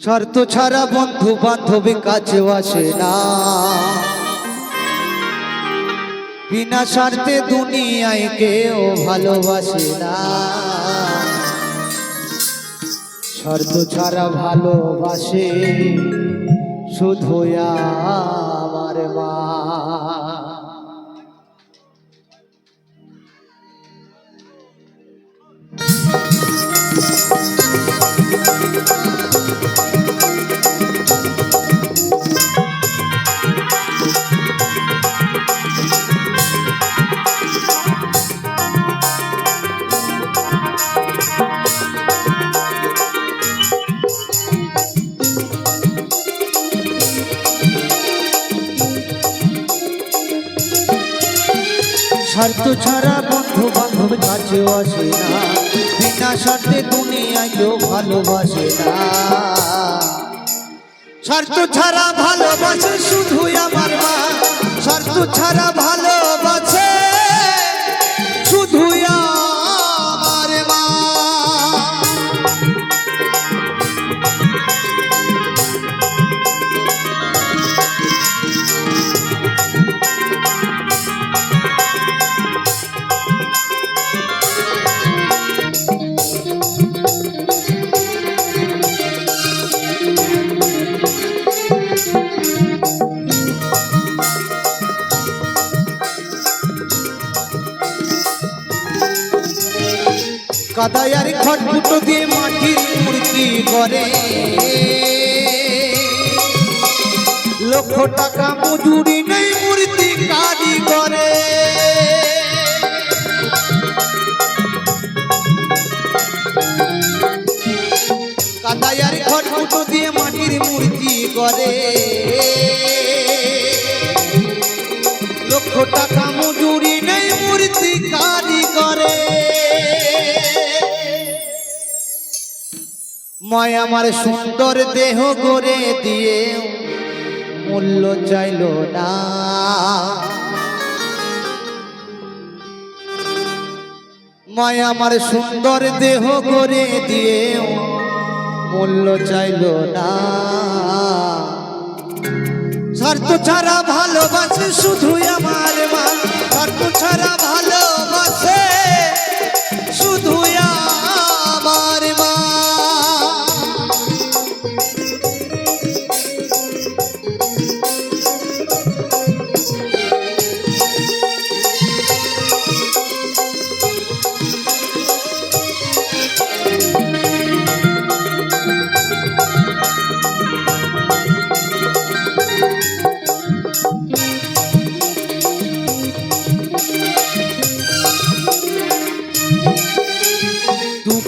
শর্ত ছাড়া বন্ধু বান্ধবী কাছেও আসে না, বিনা স্বার্থে দুনিয়ায় কেউ ভালোবাসে না। শর্ত ছাড়া ভালোবাসে শুধু আমার মা। স্বার্থ ছাড়া বন্ধু বান্ধব কাছেও আসে না, বিনা স্বার্থে দুনিয়ায় কেউ ভালোবাসে না। স্বার্থ ছাড়া ভালোবাসে শুধু আমার মা, স্বার্থ ছাড়া ভালোবাসে শুধু আমার মা। কাদায়ার খটকুটো দিয়ে মাটির মূর্তি করে, লক্ষ টাকা মজুরি নেই মূর্তি কারিগরে। কাদায়ার খটকুটো দিয়ে মাটির মূর্তি করে, লক্ষ টাকা মজুরি নেই মূর্তি কারিগরে। মায়া আমার সুন্দর দেহ গড়ে দিয়ে মূল্য চাইল না। মায়া আমার সুন্দর দেহ গড়ে দিয়ে মূল্য চাইল না। স্বার্থ ছাড়া ভালোবাসে শুধু আমার মা, স্বার্থ ছাড়া ভালোবাসে শুধু আমার মা।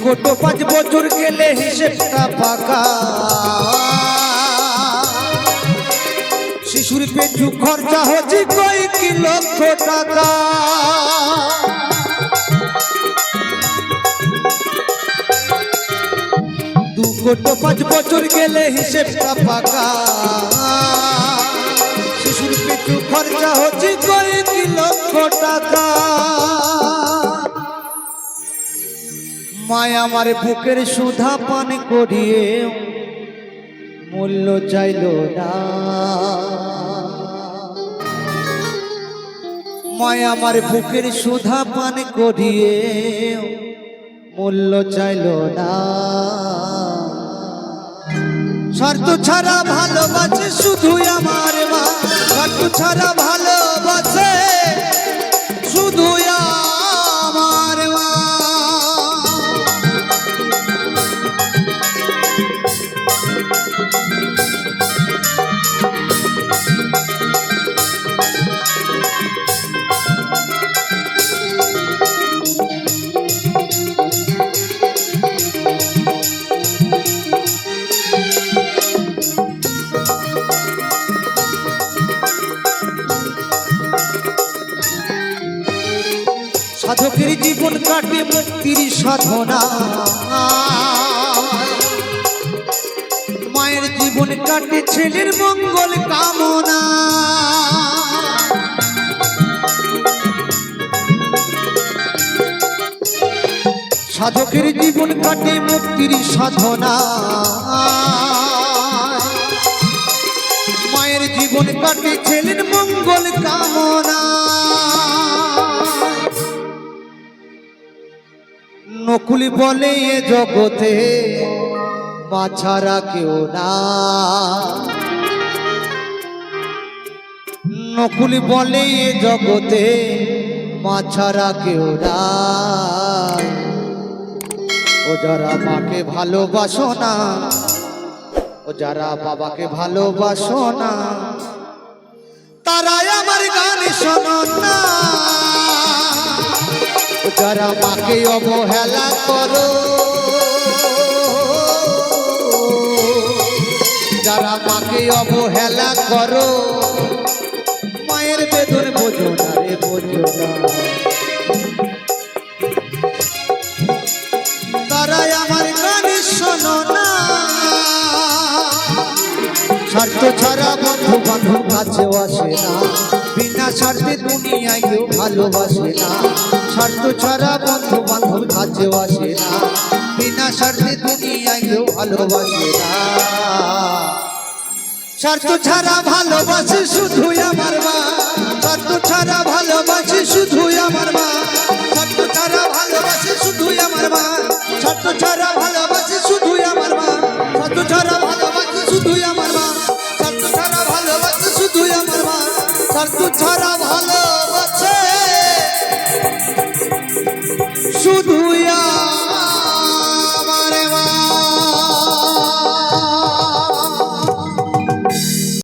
কোটো 5 বছর গেলে হিসেবটা ফাঁকা, শিশুর পেছু খরচা হচ্ছে কয়েক লক্ষ টাকা। 2 কোটো 5 বছর গেলে হিসেবটা ফাঁকা, শিশুর পেছু খরচা হচ্ছে কয়েক লক্ষ টাকা। মায়া আমার বুকের সুধা পান করিয়ে মূল্য চাইল না। মায়া আমার বুকের সুধা পান করিয়ে মূল্য চাইল না। স্বার্থ ছাড়া ভালোবাসে শুধু আমার মা, স্বার্থ ছাড়া ভালোবাসে শুধু আমার মা। সাধকের জীবন কাটে মুক্তির সাধনা, মায়ের জীবন কাটে ছেলের মঙ্গল কামনা। সাধকের জীবন কাটে মুক্তির সাধনা, জীবন কাটিয়েছিলেন মঙ্গল কামনা। নকুল বলে এ জগতে মা ছাড়া কেউ না। নকুল বলে এ জগতে মা ছাড়া কেউ না। ও যারা মাকে ভালোবাসো না, ও যারা বাবাকে ভালোবাসো না, তারাই আমার গান শোনো না। ও যারা মাকে অবহেলা করো, যারা মাকে অবহেলা করো, মায়ের বেদন বোঝো না রে, বোঝো না। তারাই আমার গান শোনো না। স্বার্থ ছাড়া বন্ধু বান্ধব কাছেও আসে না, বিনা স্বার্থে দুনিয়ায় কেউ ভালোবাসে না। স্বার্থ ছাড়া বন্ধু বান্ধব কাছেও আসে না, বিনা স্বার্থে দুনিয়ায় কেউ ভালোবাসে না। স্বার্থ ছাড়া ভালোবাসে শুধুই আমার মা, স্বার্থ ছাড়া ভালোবাসে শুধুই আমার মা, স্বার্থ ছাড়া ভালোবাসে শুধুই আমার মা, স্বার্থ ছাড়া ভালোবাসে শুধুই আমার মা, স্বার্থ ছাড়া ভালোবাসে শুধুই আমার মা, স্বার্থ ছাড়া ভালোবাসে শুধুই আমার মা, স্বার্থ ছাড়া ভালোবাসে শুধুই